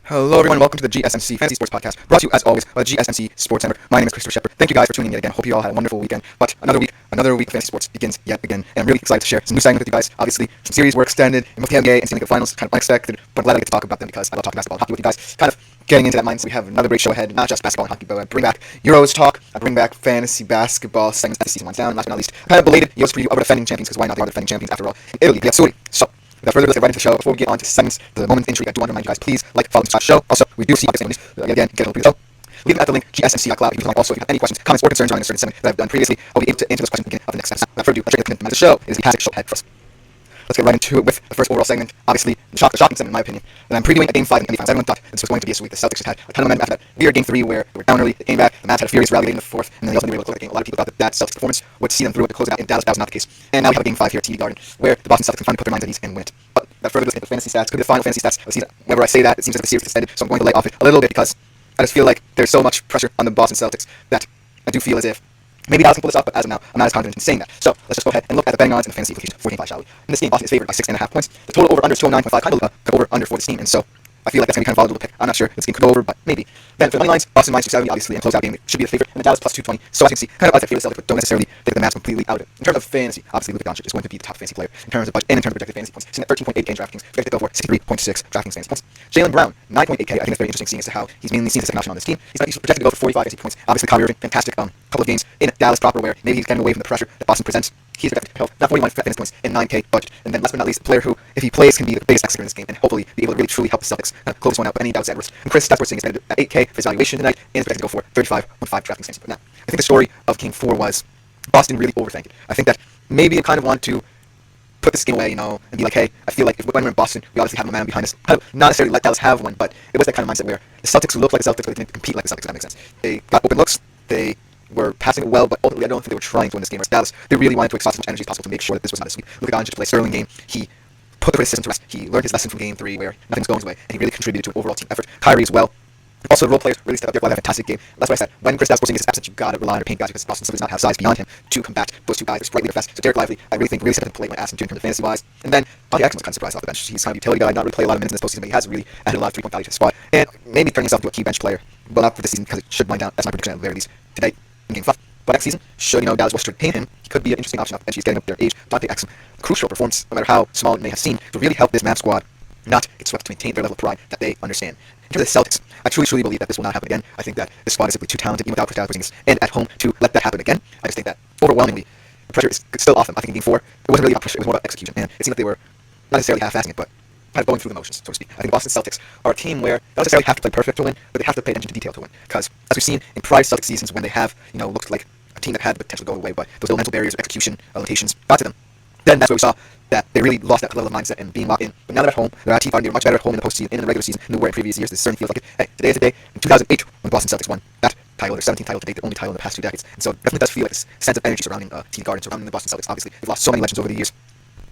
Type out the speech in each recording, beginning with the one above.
Hello, everyone. Welcome to the GSMC Fantasy Sports Podcast, brought to you, as always, by the GSMC Sports Network. My name is Christopher Shepard. Thank you guys for tuning in again. Hope you all had a wonderful weekend. But another week of fantasy sports begins yet again, and I'm really excited to share some new segments with you guys. Obviously, some series were extended, and with the NBA and Stanley Cup Finals, kind of unexpected, but I'm glad I get to talk about them because I love talking basketball and hockey with you guys. Kind of getting into that mindset. We have another great show ahead, not just basketball and hockey, but I bring back Euros talk. I bring back fantasy basketball segments as the season winds down. And last but not least, kind of belated Euros preview of our defending champions, because why not? They are the defending champions after all in Italy. So, without further ado, let's get right into the show. Before we get on to segments, the moment intrigue, I do want to remind you guys, please like, follow, subscribe to the show. Also, we do see obviously again, get a little bit of the show. Leave them at the link gsmc.cloud. You can also, if you have any questions, comments, or concerns regarding a certain segment that I've done previously, I'll be able to answer those questions at the beginning of the next episode. Without further ado, let's get into the show. It is the fantastic show ahead for us. Let's get right into it with the first overall segment. Obviously, the shocking segment, in my opinion. And I'm previewing a Game 5 in the NBA Finals. Everyone thought this was going to be a sweep. The Celtics just had a ton of momentum after that weird Game 3 where they were down early, they came back, the Mavs had a furious rally late in the fourth, and then they also didn't really look like a game. A lot of people thought that Celtics performance would see them through at the closeout. In Dallas, that was not the case. And now we have a Game 5 here at TD Garden, where the Boston Celtics can finally put their minds at ease and win it. But without further ado, let's get the fantasy stats. Could be the final fantasy stats of the season. Whenever I say that, it seems like the series is extended, so I'm going to lay off it a little bit because I just feel like there's so much pressure on the Boston Celtics that I do feel as if maybe Dallas can pull this off, but as of now, I'm not as confident in saying that. So let's just go ahead and look at the betting odds and the fantasy implications for Game 5, shall we? In this game, Boston is favored by 6.5 points. The total over under is 209.5, kind of could over under for this team, and so I feel like that's going to be kind of a volatile pick. I'm not sure this game could go over, but maybe. Then for the money lines, Boston minus 270, obviously, and closeout game should be the favorite, and the Dallas plus 220. So as you can see, kind of like I feel the Celtics, but don't necessarily take the Mavs completely out of it. In terms of fantasy, obviously Luka Doncic is going to be the top fantasy player in terms of budget and in terms of projected fantasy points. Sitting at 13.8 game DraftKings, projected to go for 63.6 DraftKings fantasy points. Jaylen Brown, 9.8K. I think it's very interesting seeing as to how he's mainly seen as a second option on this team. He's projected to go for 45 fantasy points. Obviously, Kyrie Irving, fantastic couple of games in Dallas proper, where maybe he's getting away from the pressure that Boston presents. He's projected to not 41 fantasy points in 9K budget. And then last but not least, a player who, if he plays, can be the biggest X in this game and hopefully be able to really truly help the Celtics close this one out. But any doubts, Edwards. And Chris, that's what we're seeing is at 8K for his valuation tonight and is projected to go for 35.5 DraftKings fantasy. Now, I think the story of Game 4 was Boston really overthinking it. I think that maybe they kind of want to put this game away, and be like, hey, I feel like when we're in Boston, we obviously have momentum behind us. Kind of not necessarily let Dallas have one, but it was that kind of mindset where the Celtics looked like the Celtics, but they didn't compete like the Celtics, if that makes sense. They got open looks, they were passing it well, but ultimately I don't think they were trying to win this game. Whereas Dallas, they really wanted to exhaust as much energy as possible to make sure that this was not a sweep. Luka Doncic played a sterling game. He put the criticism to rest. He learned his lesson from Game 3 where nothing was going his way, and he really contributed to an overall team effort. Kyrie as well. Also, the role players really stepped up their play. They had a fantastic game. That's why I said, when Chris Porzingis is absent, you've got to rely on your paint guys because Boston simply does not have size beyond him to combat those two guys. They're slightly fast. So Derek Lively, I really think, really stepped up the plate when asked him to in terms of fantasy-wise. And then Bobby Jackson was kind of surprised off the bench. He's kind of a utility guy, not really play a lot of minutes in this postseason, but he has really added a lot of three-point value to the squad. And maybe turning himself into a key bench player. Well, not for this season because it should wind down. That's my prediction at the very least today in Game 5. But next season, should Dallas West retain him, he could be an interesting option off the bench. He's getting up their age. Dante Exum, crucial performance, no matter how small it may have seemed, to really help this Mavs squad not get swept, to maintain their level of pride that they understand. In terms of the Celtics, I truly believe that this will not happen again. I think that this squad is simply too talented, even without Chris Porzingis, and at home to let that happen again. I just think that overwhelmingly, the pressure is still off them. I think in Game 4, it wasn't really about pressure, it was more about execution. And it seemed like they were not necessarily half-assing it, but kind of going through the motions, so to speak. I think the Boston Celtics are a team where they don't necessarily have to play perfect to win, but they have to pay attention to detail to win. Because as we've seen in prior Celtics seasons, when they have, looked like a team that had the potential to go away, but those little mental barriers or execution limitations got to them, then that's where we saw that they really lost that level of mindset and being locked in. But now they're at home, they're at T5, they were much better at home in the postseason and in the regular season than they were in previous years. This certainly feels like it. Hey, today is the day. In 2008, when the Boston Celtics won that title, their 17th title to date, the only title in the past 2 decades. And so it definitely does feel like this sense of energy surrounding TD Garden, surrounding the Boston Celtics. Obviously, they've lost so many legends over the years,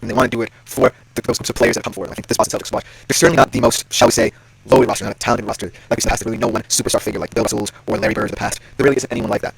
and they want to do it for those groups of players that come forward. I think this Boston Celtics squad, they're certainly not the most, shall we say, loaded roster, not a talented roster like we said in the past. There's really no one superstar figure like Bill Russells or Larry Bird in the past. There really isn't anyone like that.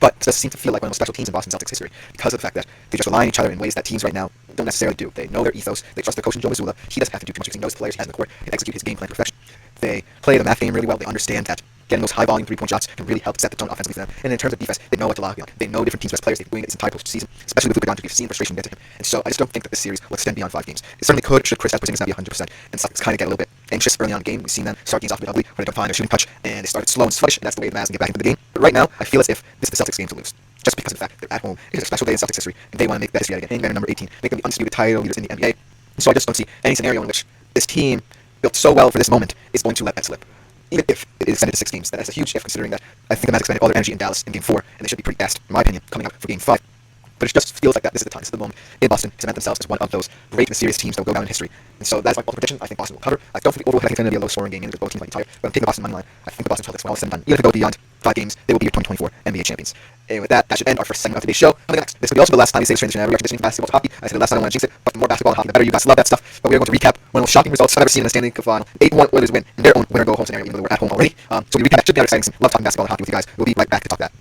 But it does seem to feel like one of the most special teams in Boston Celtics history because of the fact that they just rely on each other in ways that teams right now don't necessarily do. They know their ethos. They trust their coach, Joe Mazzulla. He doesn't have to do too much because he knows the players he has in the court and execute his game plan to perfection. They play the math game really well. They understand that getting those high-volume three-point shots can really help set the tone offensively for them. And in terms of defense, they know what to lock in. They know different teams' best players. They've been doing it this entire postseason, especially with Luka Doncic. We've seen frustration get to him. And so I just don't think that this series will extend beyond 5 games. It certainly could, should Chris Porzingis not be 100%. And Celtics kind of get a little bit anxious early on in the game. We've seen them start games off a bit ugly when they don't find their shooting touch, and they started slow and sluggish, and that's the way the Mavs can get back into the game. But right now, I feel as if this is the Celtics game to lose. Just because of the fact that they're at home, it is a special day in Celtics history, and they want to make that history again. Hangman number 18, make them the undisputed title leaders in the NBA. So I just don't see any scenario in which this team, built so well for this moment, is going to let that slip. Even if it is extended to 6 games, that is a huge if, considering that I think the Mavs expended all their energy in Dallas in Game 4, and they should be pretty gassed, in my opinion, coming up for Game 5. But it just feels like that this is the time, this is the moment in Boston to cement themselves as one of those great and serious teams that will go down in history. And so that's my ultimate prediction. I think Boston will cover. I don't think the overall I think it's going to be a low-scoring game, because both teams might be tired. But I'm taking the Boston money line. I think the Boston Celtics, when all is said and done, even if they go beyond 5 games, they will be your 2024 NBA champions. And with that should end our first segment of today's show. Next, this will be also the last time we say this transition ever. We are transitioning basketball to hockey. I said the last time I want to jinx it, but the more basketball and hockey, the better. You guys love that stuff. But we are going to recap one of the most shocking results I've ever seen in the Stanley Cup final. 8-1 Oilers win in their own winner-go-home scenario, even though we're at home already. So we recap that. Should be exciting. Love talking basketball and hockey with you guys. We'll be right back to talk that.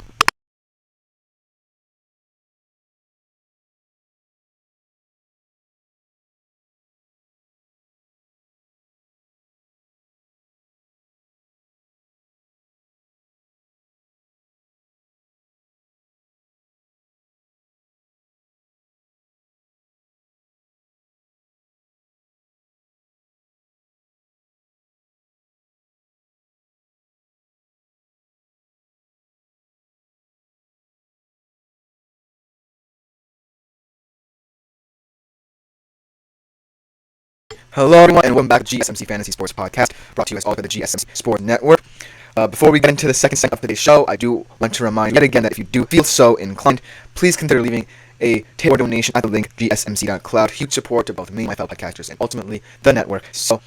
Hello, everyone, and welcome back to GSMC Fantasy Sports Podcast, brought to you as always by the GSMC Sports Network. Before we get into the second segment of today's show, I do want to remind you yet again that if you do feel so inclined, please consider leaving a tip or donation at the link gsmc.cloud. Huge support to both me and my fellow podcasters, and ultimately the network. So,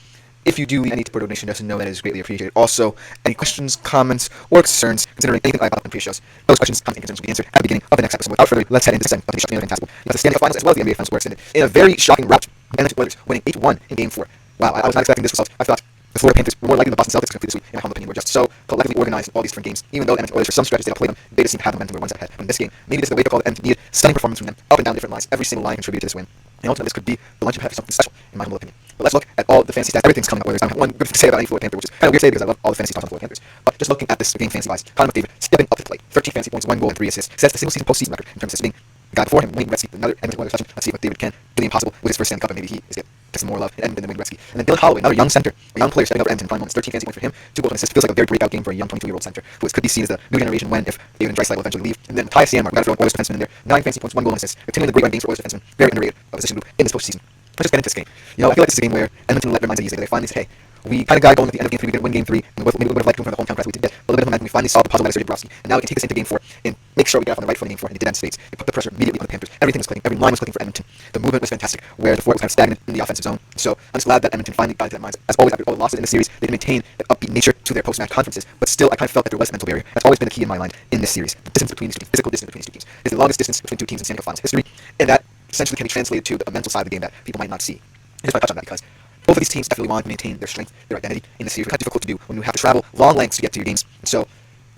if you do leave any tip or donation, just know that it is greatly appreciated. Also, any questions, comments, or concerns considering anything like on pre-shows, those questions, comments, and concerns will be answered at the beginning of the next episode. Without further ado, let's head into the segment of the show. Fantastic. The Stanley Cup Finals as well as the NBA Finals were extended in a very shocking rout. The Oilers winning 8-1 in Game 4. Wow, I was not expecting this result. I thought the Florida Panthers were more likely than the Boston Celtics complete this week, in my humble opinion, were just so collectively organized in all these different games. Even though the Edmonton Oilers for some stretches did not play them, they just seemed to have momentum, were one step ahead. But in this game, maybe this is the wake-up call that Edmonton needed. Stunning performance from them, up and down different lines. Every single line contributed to this win. And ultimately, this could be the launching pad for something special, in my humble opinion. But let's look at all the fantasy stats. Everything's coming up Oilers. I don't have one good thing to say about any Florida Panther, which is kind of weird to say because I love all the fantasy stats on the Florida Panthers. But just looking at this game fantasy-wise, Connor McDavid stepping up to the plate. 13 fantasy points, 1 goal, and 3 assists. Sets the single-season postseason record in terms of assists. The guy before him, Wayne Gretzky, another Edmonton Oilers legend. Let's see what David can do the impossible with his first Stanley Cup, and maybe he is getting some more love in Edmonton than Wayne Gretzky. And then Dylan Holloway, another young center, a young player stepping up to Edmonton in prime moments. 13 fantasy points for him, 2 goals and assists. Feels like a very breakout game for a young 22-year-old center who could be seen as the new generation when, if David and Draisaitl will eventually leave. And then Matthias Janmark, gotta throw an Oilers defenseman in there. 9 fantasy points, 1 goal and assists. Continuing the great run games for Oilers defensemen. Very underrated position group in this postseason. Let's just get into this game. You know, I feel like this is a game where Edmonton let their minds ease. They finally said, hey, we kind of got going at the end of Game 3. We didn't win Game 3, and maybe a little bit of light from the hometown press. We did get a little bit of momentum. We finally solved the puzzle by Sergei Bobrovsky, and now we can take this into Game 4 and make sure we get off on the right foot in Game 4. And they did that in spades. They put the pressure immediately on the Panthers. Everything was clicking. Every line was clicking for Edmonton. The movement was fantastic, where the Florida was kind of stagnant in the offensive zone. So I'm just glad that Edmonton finally got into their minds. As always, after all the losses in the series, they did maintain that upbeat nature to their post-match conferences. But still, I kind of felt that there was a mental barrier. That's always been the key in my mind in this series. The distance between these two teams, physical distance between these two teams, is the longest distance between two teams in Stanley Cup Finals history, and that essentially can be translated to the mental side of the game that people might not see. I just want to touch on that because both of these teams definitely want to maintain their strength, their identity in the series. It's kind of difficult to do when you have to travel long lengths to get to your games. And so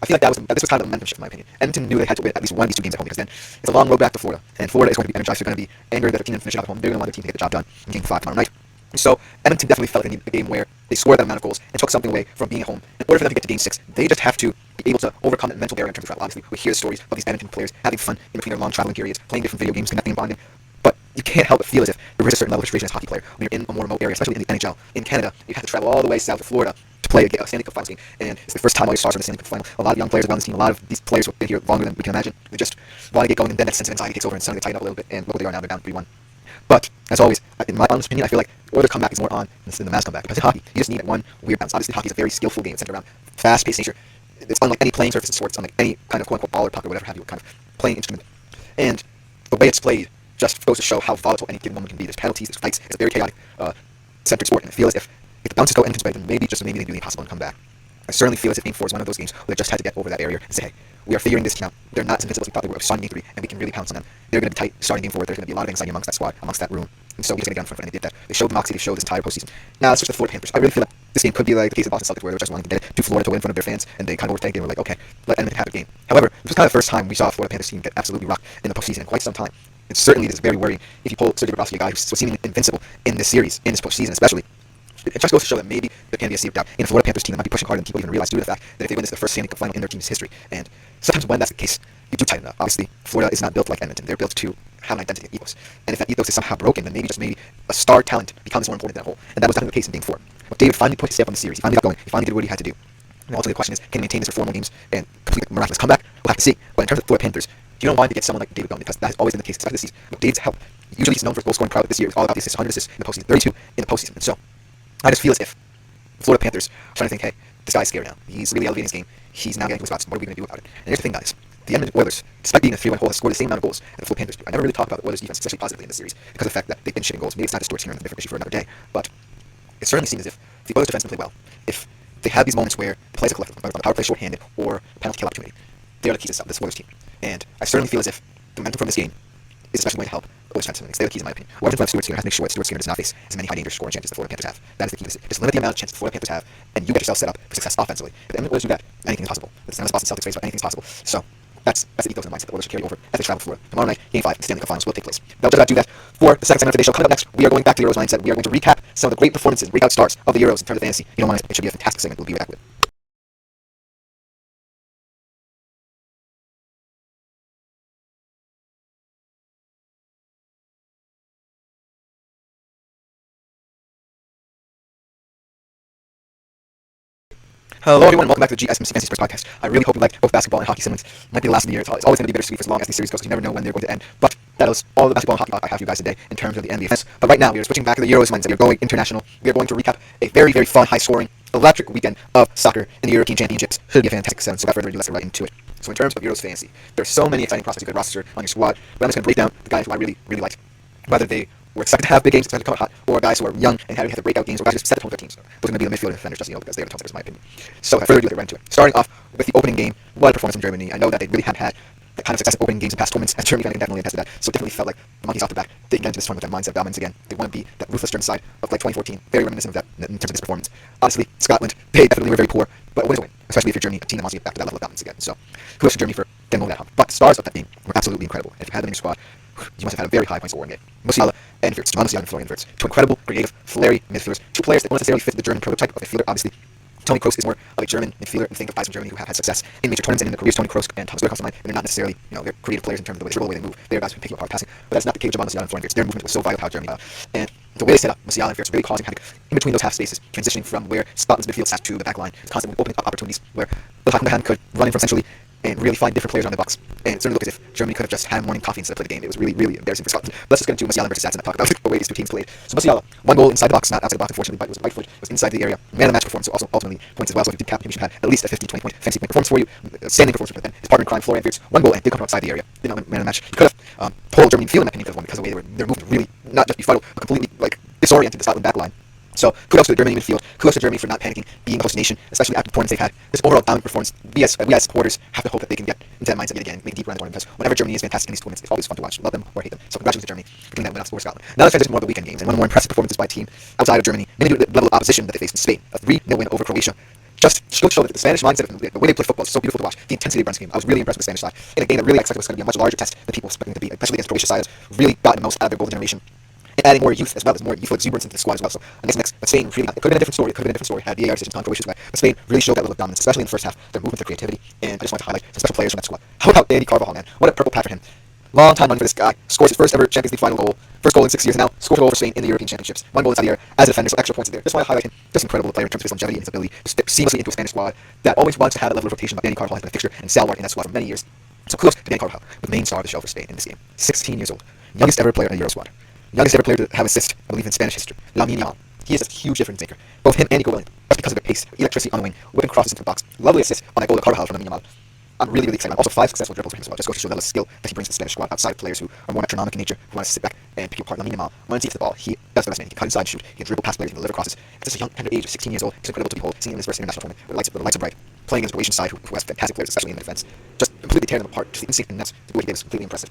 I feel like this was kind of a momentum shift in my opinion. Edmonton knew they had to win at least one of these two games at home because then it's a long road back to Florida. And Florida is going to be energized. They're going to be angry that their team didn't finish it out at home. They're going to want their team to get the job done in Game 5 tomorrow night. And so Edmonton definitely felt they needed a game where they scored that amount of goals and took something away from being at home. In order for them to get to Game 6, they just have to be able to overcome that mental barrier in terms of travel. Obviously, we hear the stories of these Edmonton players having fun in between their long traveling periods, playing different video games, connecting and bonding. But you can't help but feel as if there is a certain level of frustration as a hockey player when you're in a more remote area, especially in the NHL. In Canada, you have to travel all the way south to Florida to play a Stanley Cup Finals game, and it's the first time all your stars are in the Stanley Cup Final. A lot of young players around this team, a lot of these players who have been here longer than we can imagine, they just want to get going, and then that sense of anxiety takes over, and suddenly they tighten up a little bit, and look where they are now, they're down 3-1. But, as always, in my honest opinion, I feel like the Oilers' comeback is more on than the Mavs' comeback, because in hockey, you just need that one weird bounce. Obviously, hockey is a very skillful game, it's centered around fast-paced nature. It's unlike any playing surface in sports, unlike any kind of quote-unquote ball or puck or whatever have you, kind of playing instrument. And the way it's played just goes to show how volatile any given moment can be. There's penalties, there's fights, it's a very chaotic centered sport, and I feel as if the bounces go Edmonton's way, then maybe, just maybe they do the impossible and come back. I certainly feel as if Game 4 is one of those games where they just had to get over that barrier and say, hey, we are figuring this team out. They're not as invincible as we thought they were starting Game 3, and we can really pounce on them. They're going to be tight starting Game 4. There's going to be a lot of anxiety amongst that squad, amongst that room. And so we just got to get on front, and they did that. They showed the moxie, they showed this entire postseason. Now let's switch to the Florida Panthers. I really feel like this game could be like the case of Boston Celtics, where they were just wanting to get it to Florida to win in front of their fans, and they kind of overtanked it and were like, okay, let Edmonton have a game. However, this was kind of the first time we saw a Florida Panthers team get absolutely rocked in the postseason in quite some time. And certainly it is very worrying if you pull Sergei Bobrovsky, a guy who's seemingly invincible in this series, in this postseason especially. It just goes to show that maybe there can be a seed of doubt in a Florida Panthers team that might be pushing harder than people even realize due to the fact that if they win this, the first Stanley Cup final in their team's history. And sometimes when that's the case, you do tighten up. Obviously, Florida is not built like Edmonton. They're built to have an identity and ethos. And if that ethos is somehow broken, then maybe a star talent becomes more important than a whole. And that was definitely the case in Game 4. But David finally put his step on the series. He finally got going. He finally did what he had to do. And ultimately the question is, can he maintain this for 4 more games and complete a miraculous comeback? We'll have to see. But in terms of the Florida Panthers, you don't want to get someone like David going because that has always been the case, especially this season. But David's help. Usually he's known for his goal scoring prowess. This year it's all about the assists, 100 assists in the postseason, 32 in the postseason. And so I just feel as if Florida Panthers are trying to think, hey, this guy's scary now. He's really elevating his game. He's now getting to his spots. What are we going to do about it? And here's the thing, guys. The Edmonton Oilers, despite being a 3-1 hole, have scored the same amount of goals as the Florida Panthers do. I never really talk about the Oilers' defense, especially positively in this series, because of the fact that they've been shitting goals. Maybe it's not distorting here, and a different issue for another day. But it certainly seems as if the Oilers' defense can play well. If they have these moments where the plays are collective, whether the power play shorthanded or penalty kill opportunity, they are the keys to this Oilers team. And I certainly feel as if the momentum from this game is especially going to help the Oilers defense. They're the keys in my opinion. Whoever's going to have Stuart Skinner has to make sure that Stuart Skinner does not face as many high danger scoring chances the Florida Panthers have. That is the key to this. Just limit the amount of chances the Florida Panthers have, and you get yourself set up for success offensively. If the Edmonton Oilers do that, anything is possible. It's not as Boston Celtics face, but anything is possible. So that's the ethos and mindset the Oilers should carry over as they travel to Florida. Tomorrow night, Game 5, the Stanley Cup Finals will take place. Now, just about to do that for the second segment of today's show. Coming up next, we are going back to the Euros mindset. We are going to recap some of the great performances, breakout stars of the Euros in terms of fantasy. You don't want to miss it. It should be a fantastic segment. We'll be right back with it. Hello everyone, and welcome back to the GSMC Fantasy Sports Podcast. I really hope you liked both basketball and hockey segments. It might be the last of the year. It's always going to be bittersweet for as long as the series goes, because you never know when they're going to end. But that is all the basketball and hockey talk I have for you guys today in terms of the NBA events. But right now, we are switching back to the Euros mindset. We are going international. We are going to recap a very, very fun, high-scoring, electric weekend of soccer in the European Championships. Should be a fantastic session. So without further ado, let's get right into it. So in terms of Euros fantasy, there's so many exciting prospects you could roster on your squad, but I'm just going to break down the guys who I really, really liked. Whether they were expected to have big games, expected to come out hot, or guys who are young and had the breakout games, or guys who just set the tone with their teams. Those are going to be the midfield and defenders, just because they're the top in my opinion. So without further ado, let's get right into it. Starting off with the opening game, what a performance from Germany. I know that they really hadn't had the kind of success in opening games in past tournaments, as Germany can definitely attest to that. So it definitely felt like the monkeys off the back. They get into this tournament with that mindset of dominance again. They want to be that ruthless German side of like 2014. Very reminiscent of that in terms of this performance. Honestly, Scotland, they definitely were very poor, but a win is a win, especially if you're Germany, a team that wants to get back to that level of dominance again. So kudos to Germany for getting over that hump. But the stars of that game were absolutely incredible. And if you had them in your squad, you must have had a very high point scoring game. Musiala and Wirtz, Musiala and Florian Wirtz, two incredible, creative, flary midfielders, two players that don't necessarily fit the German prototype of midfielder, obviously. Toni Kroos is more of a German midfielder. We think of guys from Germany who have had success in major tournaments and in their careers. Toni Kroos and Thomas Müller comes to mind, and they're not necessarily, they're creative players in terms of the way they dribble, the way they move. They're guys who pick you apart passing, but that's not the case of Musiala and Florian Wirtz. Their movement was so vital to how Germany and the way they set up Musiala and Wirtz really causing havoc in between those half spaces, transitioning from where Scotland's midfield sat to the back line, constantly opening up opportunities where the hand could run in from centrally and really find different players on the box. And it certainly looked as if Germany could have just had morning coffee instead of play the game. It was really, really embarrassing for Scotland. Let's just get into Musiala versus stats and talk about the way these two teams played. So Musiala, one goal inside the box, not outside the box unfortunately, but it was right foot, was inside the area. Man of the match performance, so also ultimately points as well. So if you did cap, you should have at least a 15-20 point fantasy point performance for you. Standing performance, but then his partner in crime, Florian Wirtz, one goal and did come from outside the area. Did not win man of the match. He could have pulled Germany field in that opinion could have won because of the way their movement really not just befuddled, but completely disoriented the Scotland back line. So kudos to the Germany midfield. Kudos to Germany for not panicking, being a host nation, especially after the performance they've had. This overall dominant performance, we as supporters have to hope that they can get into that mindset yet again, make a deep run in the tournament. Because whenever Germany is fantastic in these tournaments, it's always fun to watch. Love them or hate them. So congratulations to Germany for getting that win out for Scotland. Now let's transition more of the weekend games and one of the more impressive performances by a team outside of Germany, mainly due to the level of opposition that they faced in Spain. A 3-0 win over Croatia. Just show that the Spanish mindset, the way they play football is so beautiful to watch. The intensity of the Brent's game. I was really impressed with the Spanish side. In a game that really expected was going to be a much larger test than people expected it to be, especially against Croatia's side, has really gotten the most out of their golden generation. And adding more youth as well, as more youthful exuberance into the squad as well. So against next, but Spain really, it could have been a different story. It could have been a different story had VAR decisions on Croatia's way. But Spain really showed that level of dominance, especially in the first half. Their movement, their creativity, and I just want to highlight some special players from that squad. How about Andy Carvajal, man? What a purple pat for him. Long time running for this guy. Scores his first ever Champions League final goal. First goal in 6 years now. Scores a goal for Spain in the European Championships. One goal inside the area as a defender, so extra points in there. Just want to highlight him. Just incredible player in terms of his longevity and his ability to step seamlessly into a Spanish squad that always wants to have a level of rotation. But Andy Carvajal has been a fixture and stalwart in that squad for many years. So kudos to Andy Carvajal, the main star of the show for Spain in this game. 16 years old. Youngest ever player in a Euro squad. Youngest ever player to have assist, I believe, in Spanish history. Lamine Yamal. He is a huge difference maker. Both him and Nico Williams, just because of their pace, electricity on the wing, whipping crosses into the box. Lovely assist on that goal to Carvajal from Lamine Yamal. I'm really, really excited. Also, 5 successful dribbles for him as well. Just goes to show the level of skill that he brings to the Spanish squad outside of players who are more metronomic in nature, who want to sit back and pick apart. Lamine Yamal, once he gets the ball, he does the best man. He can cut inside, shoot, he can dribble past players, he can deliver crosses. At such a young, tender age of 16 years old, it's incredible to behold. Seeing him in his first international tournament, where the lights are bright, playing against the Croatian side, who has fantastic players, especially in the defense, just completely tearing them apart. Just the instinct and nets, the way he did was completely impressive.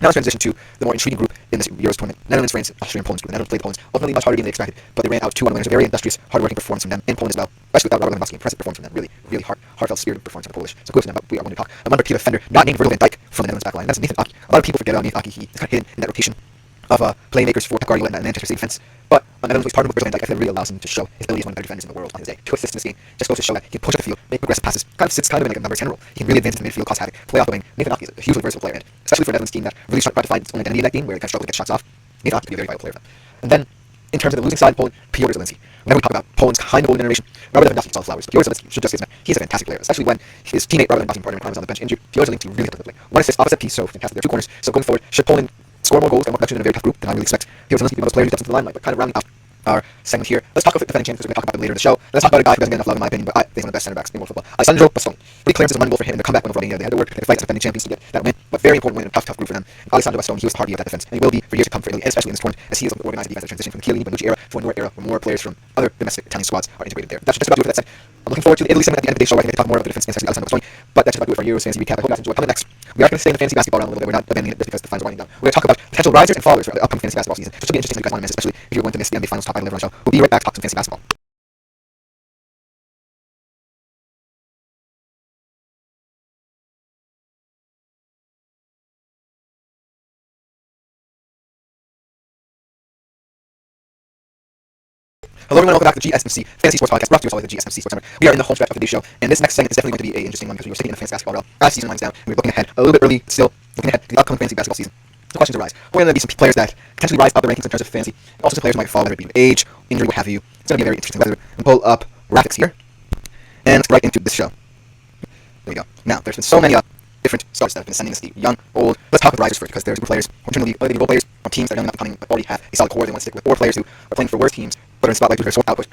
Now let's transition to the more intriguing group in this Euros tournament. Netherlands, France, Austria, and Poland. The Netherlands played Poland ultimately much harder than they expected, but they ran out 2-1 winners. A very industrious, hard-working performance from them in Poland as well. Especially without Robert Lewandowski. Impressive performance from them. Really, really heartfelt, spirited performance from the Polish. So kudos to them, but we are going to talk about another key defender, not named Virgil van Dijk from the Netherlands backline. That's Nathan Ake. A lot of people forget about Nathan Ake. He's kind of hidden in that rotation of playmakers for Pep Guardiola and Manchester City defense. But on Netherlands, he's partnered with Virgil van Dijk. I think that really allows him to show his ability as one of the better defenders in the world on his day. 2 assists in this game just goes to show that he can push up the field, make progressive passes, kind of sits in like a number 10 role. He can really advance into the midfield, cause havoc, play off the wing. Nathan Ake is a hugely versatile player, and especially for a Netherlands team that really tried to find its own identity in that game, where they kind of struggled to get shots off. Nathan Ake could be a very vital player for them. And then, in terms of the losing side, Poland, Piotr Zielinski. Whenever we talk about Poland's kind of golden generation, Robert Lewandowski gets all the flowers, but Piotr Zielinski should just get his man. He's a fantastic player, especially when his teammate Robert Lewandowski partner was on the bench injured. Piotr Zielinski really helped him play. One assist, opposite piece, so fantastic. There are 2 corners. So going forward, should Poland score more goals and more production in a very tough group, then I really expect Piotr Zielinski to be one of those players who steps into the limelight. But kind of rounding out our segment here, let's talk about the defending champions. We're going to talk about them later in the show. Let's talk about a guy who doesn't get enough love in my opinion, but I think he's one of the best center backs in world football. Alessandro Bastoni. Really clearance is a wonderful for him in the comeback win over Romania. They had to work, they had to fight as defending champions to get that win, but very important win in a tough group for them. And Alessandro Bastoni, he was the heartbeat of that defense, and he will be for years to come for Italy, and especially in this tournament, as he is organizing the defense transition from the Chiellini Bonucci era to a newer era where more players from other domestic Italian squads are integrated there. That's just about do it for that said. I'm looking forward to the Italy segment at the end of the show where I think they talk more about the defense against Alessandro Bastoni, but that's just about do it for Euros fantasy recap. I hope you guys enjoy. Coming next, we are going to stay in the fantasy basketball realm a little bit. We're not abandoning it just because the finals are winding down. We're going to talk about potential risers and fallers for the upcoming fantasy basketball season. So it should be interesting if you guys want to miss, especially if you're going to miss the NBA finals top 5 live on the show. We'll be right back to talk some fantasy basketball. Hello everyone, welcome back to the GSMC Fantasy Sports Podcast, brought to you by the GSMC Sports Network. We are in the home stretch of the new show, and this next segment is definitely going to be an interesting one because we are sticking in the fantasy basketball realm as season winds down, and we're looking ahead a little bit early, still looking ahead to the upcoming fantasy basketball season. The questions arise. We're going to be some players that potentially rise up the rankings in terms of fantasy, and also some players who might fall, whether it be age, injury, what have you. It's going to be very interesting. We'll pull up graphics here, and let's get right into this show. There we go. Now, there's been so many different stars that have been ascending this league. Young, old. Let's talk about risers first, because there's good players, generally role players from teams that are young enough and but already have a solid core they want to stick with, or players who are playing for worse teams but are in spotlight due to their sort output.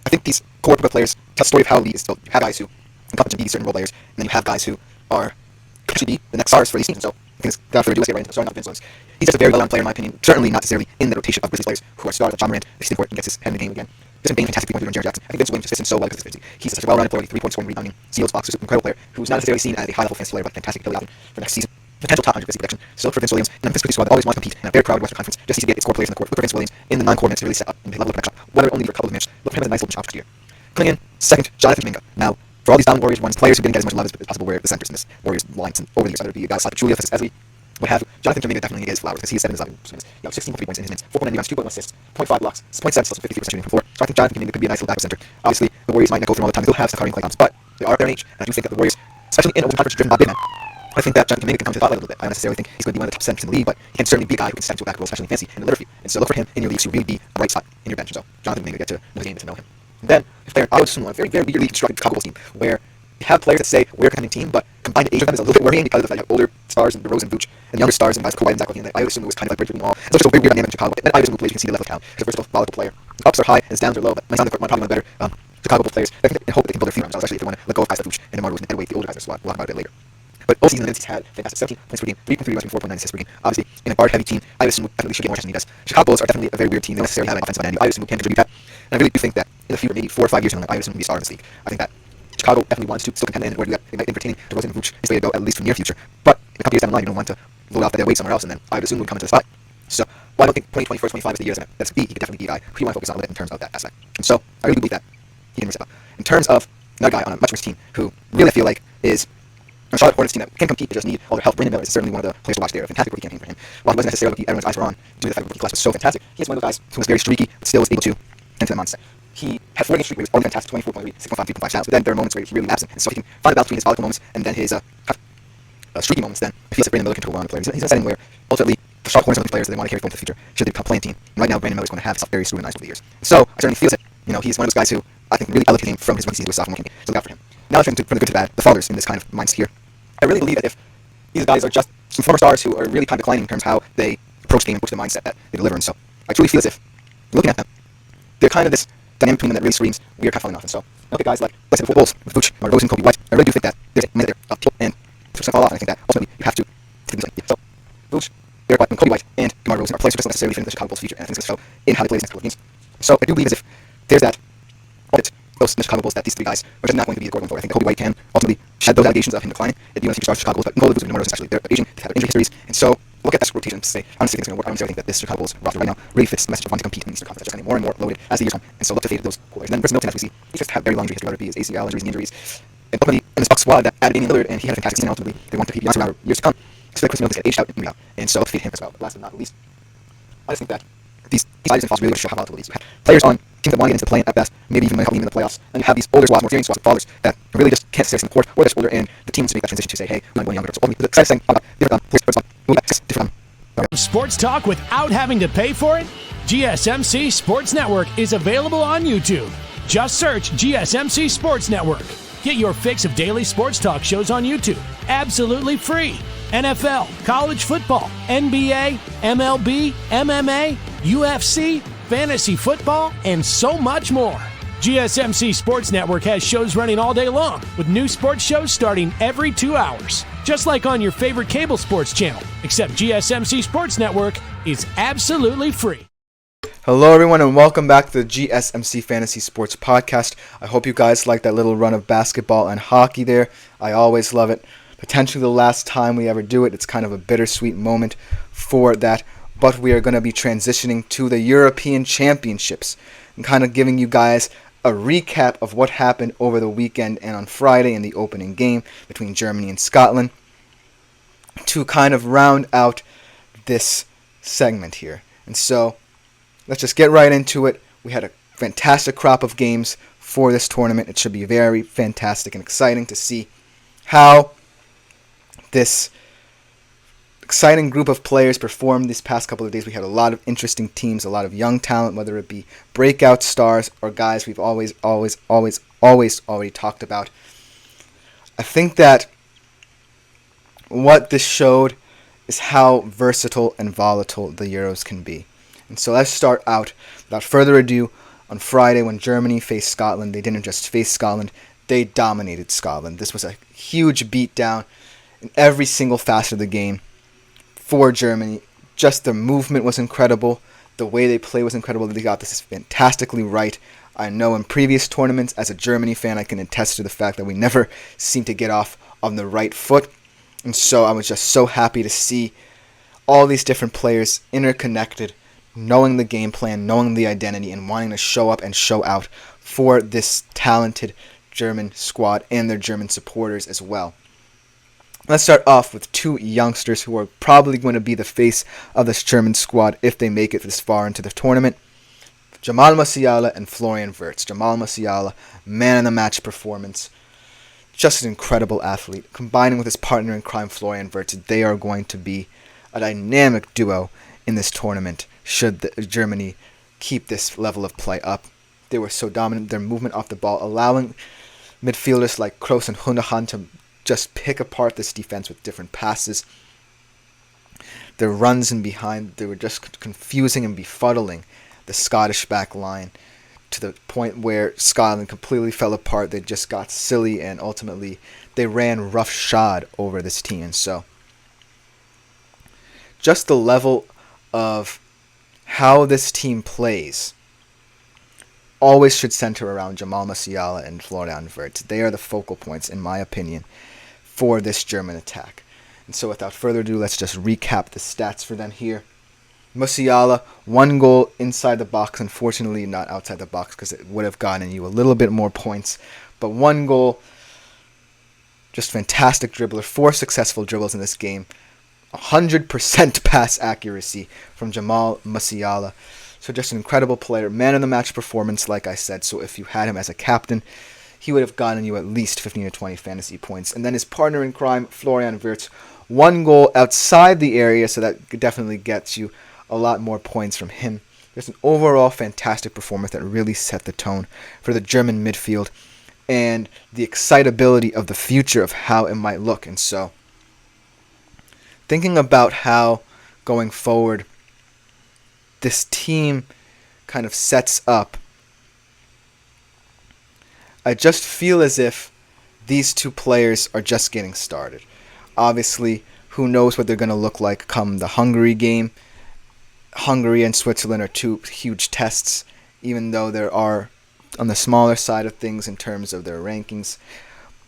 I think these core good players tell the story of how the league is built. You have guys who can come to be certain role players, and then you have guys who are potentially be the next stars for these teams. So I think without further ado, let's get right into the starting off influence. He's just a very well-known player in my opinion, certainly not necessarily in the rotation of Grizzlies players who are stars like John Morant, if Stephen gets his head in the game again. Just being fantastic 3-point shooter, Jared Jackson. I think Vince Williams just fits in so well because of his efficiency. He's such a well-rounded player, 3-point scoring, rebounding, steals, boxer, super incredible player who's not necessarily seen as a high-level fantasy player, but fantastic ability for next season. Potential top 100 fantasy prediction. Still for Vince Williams, and Memphis squad that always wants to compete, and I'm very proud of the Western Conference. Just needs to get its core players in the court. Look for Vince Williams in the non-core minutes to really step up and level up the next shot, whether only for a couple of minutes. Look for him as a nice little shot for the year. Coming in second, Jonathan Kuminga. Now, for all these down Warriors ones, players who didn't get as much love as possible were the centers in this Warriors lines, and over the years, whether it be guys like Julia, Esley, what have you. Jonathan Kuminga definitely gets flowers because he has 7 in his 16.3 points in his minutes, 4.9 rebounds, 2.1 assists, 0.5 blocks, 0.7 steals, 53% shooting from floor. So I think Jonathan Kuminga could be a nice little backup center. Obviously, the Warriors might not go through all the time. They'll have Steph Curry and Klay Thompson, but they are at their age, and I do think that the Warriors, especially in a conference driven by big men, I think that Jonathan Kuminga can come to the spotlight a little bit. I don't necessarily think he's going to be one of the top centers in the league, but he can certainly be a guy who can step into a back role, especially in fantasy, and deliver for you. And so look for him in your leagues to really be a right spot in your bench. So Jonathan Kuminga, get to know the game, get to know him. And then, if they're, I would assume a very, very eagerly constructed Chicago Bulls team, where you have players that say we're kind of team, but combined age of them is a little bit worrying because of the fact you have older stars and DeRozan, Vooch, and younger stars and guys Kawhi and Zach Levine. I would assume it was kind of like bridge between them all. It's just a weird dynamic in Chicago. And I would assume players you can see the level of talent. He's a versatile, volatile player. His ups are high, and his downs are low, but he's on the court probably one of the better Chicago Bulls players. I think they hope they can build their team around, especially if they want to let go of guys like Vooch and DeMar DeRozan and away the older guys. We'll talk about it later. But all season he's had fantastic 17 points per game, 3.3 rebounds, 4.9 assists per game. Obviously, in a guard-heavy team, I would assume definitely should get more attention than he does. Chicago Bulls are definitely a very weird team. They don't necessarily have an offensive end. I would assume we can contribute that. And I really do think that in the future, maybe 4 or 5 years from now, I would assume he'll be a star in this league. I think that Chicago definitely wants to still contend in where they might be entertaining DeRozan and Vooch is way to go, at least for the near future. But in a couple years down the line, you don't want to load off that weight somewhere else, and then I would assume we would come into the spot. So, while I don't think 2024, 25 is the year that's he could definitely be a guy who you want to focus on a little bit in terms of that aspect. And so, I really believe that he can step up. In terms of another guy on a much worse team who really I feel like is a Charlotte Hornets team that can compete, but just need all their help. Brandon Miller is certainly one of the players to watch there. A fantastic rookie campaign for him. While he wasn't necessarily what everyone's eyes were on, due to the fact that the rookie class was so fantastic, he is one of those guys who was very streaky, but still was able to enter the mindset. He had 4 games streak where he was already fantastic, 24.3, 6.5, 3.5 shots, but then there are moments where he's really absent. And so he can find a balance between his volatile moments and then his streaky moments. Then if he feels like Brandon Miller can take a player, he's in a setting where ultimately the Charlotte Hornets are the players that they want to carry forward into the future should they become playing team. And right now, Brandon Miller is going to have himself very scrutinized over the years. And so I certainly feel it. You know, he's one of those guys who I think really elevated him from his rookie season to his sophomore campaign. So look out for him. Now, from the good to the bad, the fathers in this kind of mindset here. I really believe that if these guys are just some former stars who are really kind of declining in terms of how they approach the game and push the mindset that they deliver, and so I truly feel as if looking at them, they're kind of this dynamic between them that really screams we are kind of falling off. And so look at guys like let's say the Bulls with Vooch, DeRozan, Kobe White. I really do think that there's a minute there up and to fall off, and I think that ultimately you have to take these like so Vooch, Derek White, and Kobe White, and DeMar DeRozan are players who just don't necessarily fit into the Chicago Bulls' future, and I think it's going to show in how they play these next couple of games. So I do believe as if there's that those in the Chicago Bulls that these 3 guys are just not going to be the core going forward. I think that Kobe White can ultimately shed those allegations of him declining. It'd be one of the future stars of Chicago Bulls, but Nikola Vucevic and DeMar DeRozan especially, they're Asian, they have injury histories, and so look at this rotation and say, honestly, things are going to work. I don't necessarily think that this Chicago Bulls roster right now really fits the message of wanting to compete in the Eastern Conference. They're just getting more and more loaded as the years on, and so look to fade those players. And then Chris Middleton, as we see, he just had very long injury history, whether it be his ACL injuries and injuries. And ultimately, in this Bucks squad that added Damian Lillard, and he had a fantastic season. Ultimately, they want to compete beyond for years to come. So Chris Middleton got aged out and moved out, and so let's fade him as well. But last but not least, I just think that these guys and Foster really show how volatile these. You have players on teams that want to get into the play at best, maybe even helping in the playoffs, and you have these older squads, more experienced squads, fathers that really just can't stay in the court, or they're older, and the team wants to make that transition to say, hey, I'm going younger. So ultimately, the exciting thing about different sports talk without having to pay for it? GSMC Sports Network is available on YouTube. Just search GSMC Sports Network. Get your fix of daily sports talk shows on YouTube, absolutely free. NFL, college football, NBA, MLB, MMA, UFC, fantasy football, and so much more. GSMC Sports Network has shows running all day long, with new sports shows starting every 2 hours. Just like on your favorite cable sports channel, except GSMC Sports Network is absolutely free. Hello everyone and welcome back to the GSMC Fantasy Sports Podcast. I hope you guys like that little run of basketball and hockey there. I always love it. Potentially the last time we ever do it. It's kind of a bittersweet moment for that. But we are going to be transitioning to the European Championships and kind of giving you guys a recap of what happened over the weekend and on Friday in the opening game between Germany and Scotland to kind of round out this segment here. And so let's just get right into it. We had a fantastic crop of games for this tournament. It should be very fantastic and exciting to see how this exciting group of players performed these past couple of days. We had a lot of interesting teams, a lot of young talent, whether it be breakout stars or guys we've always already talked about. I think that what this showed is how versatile and volatile the Euros can be. And so let's start out, without further ado, on Friday when Germany faced Scotland. They didn't just face Scotland, they dominated Scotland. This was a huge beatdown in every single facet of the game for Germany. Just the movement was incredible. The way they play was incredible. They got this fantastically right. I know in previous tournaments, as a Germany fan, I can attest to the fact that we never seem to get off on the right foot. And so I was just so happy to see all these different players interconnected, knowing the game plan, knowing the identity, and wanting to show up and show out for this talented German squad and their German supporters as well. Let's start off with two youngsters who are probably going to be the face of this German squad if they make it this far into the tournament. Jamal Musiala and Florian Wirtz. Jamal Musiala, man of the match performance. Just an incredible athlete. Combining with his partner in crime, Florian Wirtz, they are going to be a dynamic duo in this tournament should Germany keep this level of play up. They were so dominant, their movement off the ball, allowing midfielders like Kroos and Gundogan to just pick apart this defense with different passes. Their runs in behind, they were just confusing and befuddling the Scottish back line to the point where Scotland completely fell apart. They just got silly and ultimately they ran roughshod over this team. And so just the level of how this team plays always should center around Jamal Musiala and Florian Wirtz. They are the focal points, in my opinion, for this German attack. And so without further ado, let's just recap the stats for them here. Musiala, 1 goal inside the box. Unfortunately, not outside the box because it would have gotten you a little bit more points. But 1 goal, just fantastic dribbler. 4 successful dribbles in this game. 100% pass accuracy from Jamal Musiala. So just an incredible player. Man of the match performance, like I said. So if you had him as a captain, he would have gotten you at least 15 to 20 fantasy points. And then his partner in crime, Florian Wirtz, 1 goal outside the area, so that definitely gets you a lot more points from him. Just an overall fantastic performance that really set the tone for the German midfield and the excitability of the future of how it might look. And so, thinking about how going forward this team kind of sets up, I just feel as if these two players are just getting started. Obviously, who knows what they're going to look like come the Hungary game. Hungary and Switzerland are two huge tests, even though there are on the smaller side of things in terms of their rankings.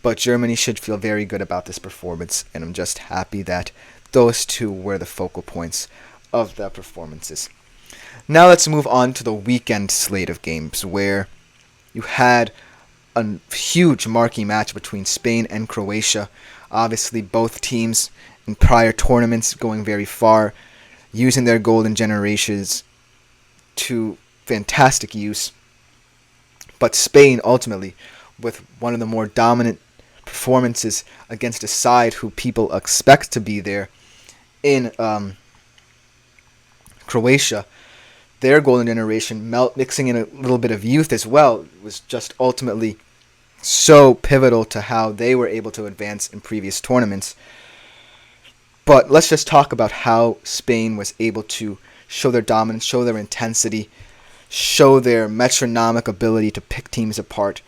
But Germany should feel very good about this performance, and I'm just happy that those two were the focal points of their performances. Now let's move on to the weekend slate of games, where you had a huge marquee match between Spain and Croatia. Obviously, both teams in prior tournaments going very far, using their golden generations to fantastic use. But Spain, ultimately, with one of the more dominant performances against a side who people expect to be there in Croatia, their golden generation, mixing in a little bit of youth as well, was just ultimately so pivotal to how they were able to advance in previous tournaments. But let's just talk about how Spain was able to show their dominance, show their intensity, show their metronomic ability to pick teams apart,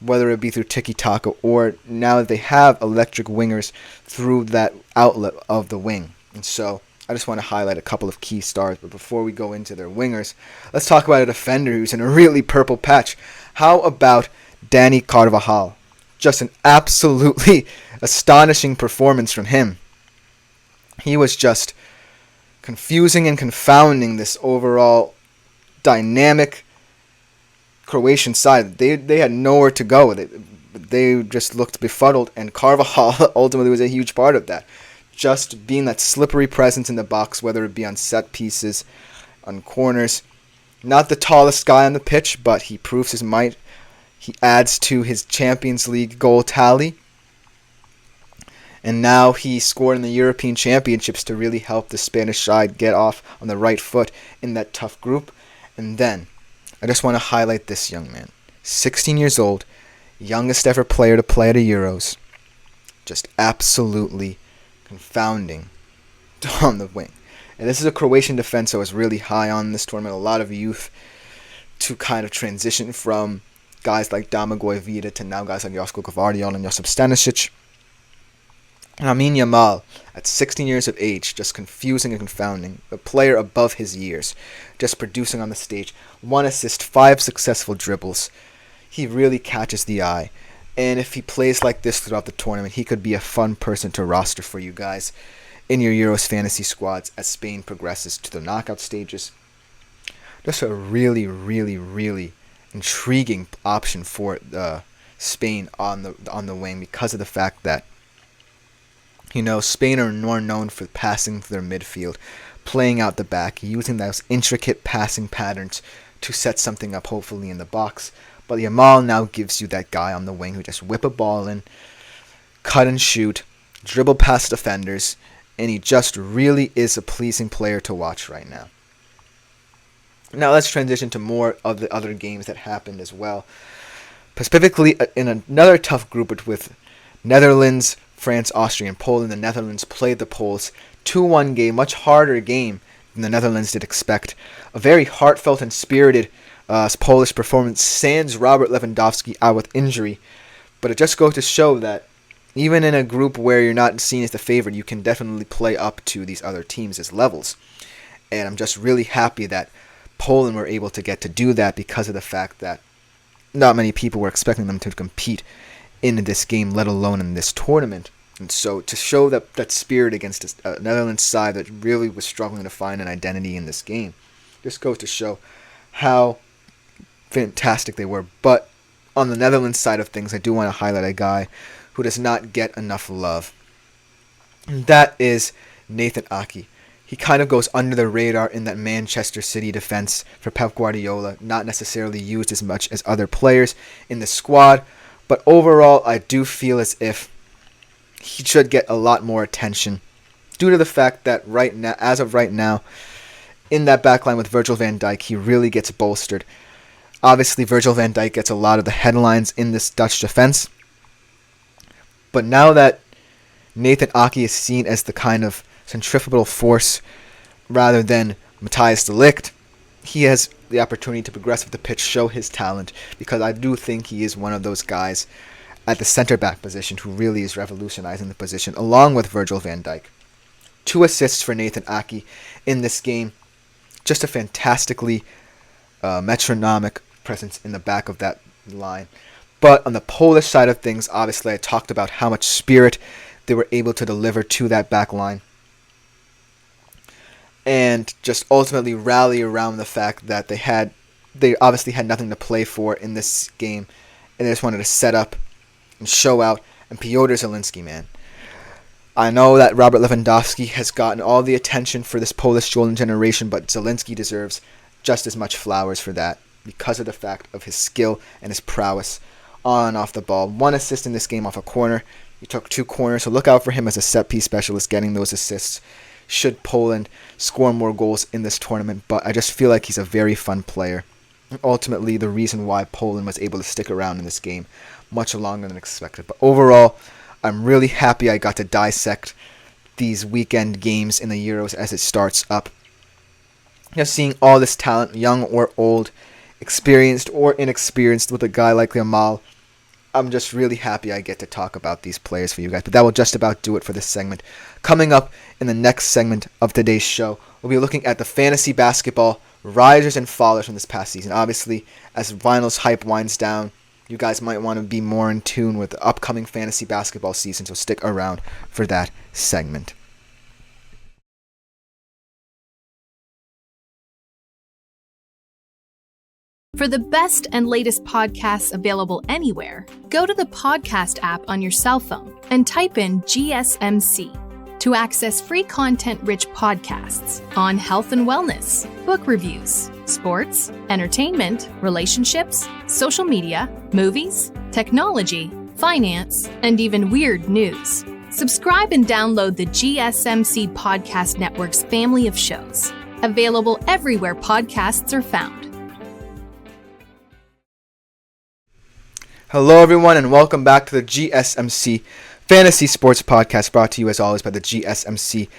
whether it be through tiki-taka or now that they have electric wingers through that outlet of the wing. And so I just want to highlight a couple of key stars. But before we go into their wingers, let's talk about a defender who's in a really purple patch. How about Dani Carvajal? Just an absolutely astonishing performance from him. He was just confusing and confounding this overall dynamic Croatian side. They had nowhere to go. They just looked befuddled, and Carvajal ultimately was a huge part of that. Just being that slippery presence in the box, whether it be on set pieces, on corners. Not the tallest guy on the pitch, but he proves his might. He adds to his Champions League goal tally. And now he scored in the European Championships to really help the Spanish side get off on the right foot in that tough group. And then, I just want to highlight this young man. 16 years old, youngest ever player to play at a Euros. Just absolutely confounding on the wing. And this is a Croatian defense I was really high on this tournament. A lot of youth to kind of transition from guys like Domagoj Vida to now guys like Josko Gvardiol and Josip Stanisic. And Lamine Yamal, at 16 years of age, just confusing and confounding. A player above his years, just producing on the stage. 1 assist, 5 successful dribbles. He really catches the eye. And if he plays like this throughout the tournament, he could be a fun person to roster for you guys in your Euros fantasy squads as Spain progresses to the knockout stages. Just a really, really, really intriguing option for Spain on the wing because of the fact that Spain are more known for passing to their midfield, playing out the back, using those intricate passing patterns to set something up, hopefully in the box. But Yamal now gives you that guy on the wing who just whip a ball in, cut and shoot, dribble past defenders, and he just really is a pleasing player to watch right now. Now let's transition to more of the other games that happened as well. Specifically, in another tough group with Netherlands, France, Austria, and Poland. The Netherlands played the Poles. 2-1 game, much harder game than the Netherlands did expect. A very heartfelt and spirited Polish performance, sans Robert Lewandowski out with injury. But it just goes to show that even in a group where you're not seen as the favorite, you can definitely play up to these other teams as levels. And I'm just really happy that Poland were able to get to do that because of the fact that not many people were expecting them to compete in this game, let alone in this tournament. And so to show that spirit against a Netherlands side that really was struggling to find an identity in this game, just goes to show how fantastic they were. But on the Netherlands side of things, I do want to highlight a guy who does not get enough love. And that is Nathan Ake. He kind of goes under the radar in that Manchester City defense for Pep Guardiola, not necessarily used as much as other players in the squad. But overall, I do feel as if he should get a lot more attention due to the fact that right now, as of right now, in that backline with Virgil van Dijk, he really gets bolstered. Obviously, Virgil van Dijk gets a lot of the headlines in this Dutch defense. But now that Nathan Ake is seen as the kind of centrifugal force rather than Matthijs de Ligt, he has the opportunity to progress with the pitch, show his talent, because I do think he is one of those guys at the center back position who really is revolutionizing the position, along with Virgil van Dijk. 2 assists for Nathan Ake in this game. Just a fantastically metronomic presence in the back of that line. But on the Polish side of things, obviously I talked about how much spirit they were able to deliver to that back line. And just ultimately rally around the fact that they obviously had nothing to play for in this game, and they just wanted to set up and show out. And Piotr Zielinski, man, I know that Robert Lewandowski has gotten all the attention for this Polish golden generation, but Zielinski deserves just as much flowers for that because of the fact of his skill and his prowess on and off the ball. 1 assist in this game off a corner. He took 2 corners, so look out for him as a set-piece specialist getting those assists should Poland score more goals in this tournament. But I just feel like he's a very fun player. And ultimately, the reason why Poland was able to stick around in this game much longer than expected. But overall, I'm really happy I got to dissect these weekend games in the Euros as it starts up. Just seeing all this talent, young or old, experienced or inexperienced, with a guy like Yamal, I'm just really happy I get to talk about these players for you guys. But that will just about do it for this segment. Coming up in the next segment of today's show, we'll be looking at the fantasy basketball risers and fallers from this past season. Obviously, as Vinyl's hype winds down, you guys might want to be more in tune with the upcoming fantasy basketball season, so stick around for that segment. For the best and latest podcasts available anywhere, go to the podcast app on your cell phone and type in GSMC to access free content-rich podcasts on health and wellness, book reviews, sports, entertainment, relationships, social media, movies, technology, finance, and even weird news. Subscribe and download the GSMC Podcast Network's family of shows, available everywhere podcasts are found. Hello everyone and welcome back to the GSMC Fantasy Sports Podcast, brought to you as always by the GSMC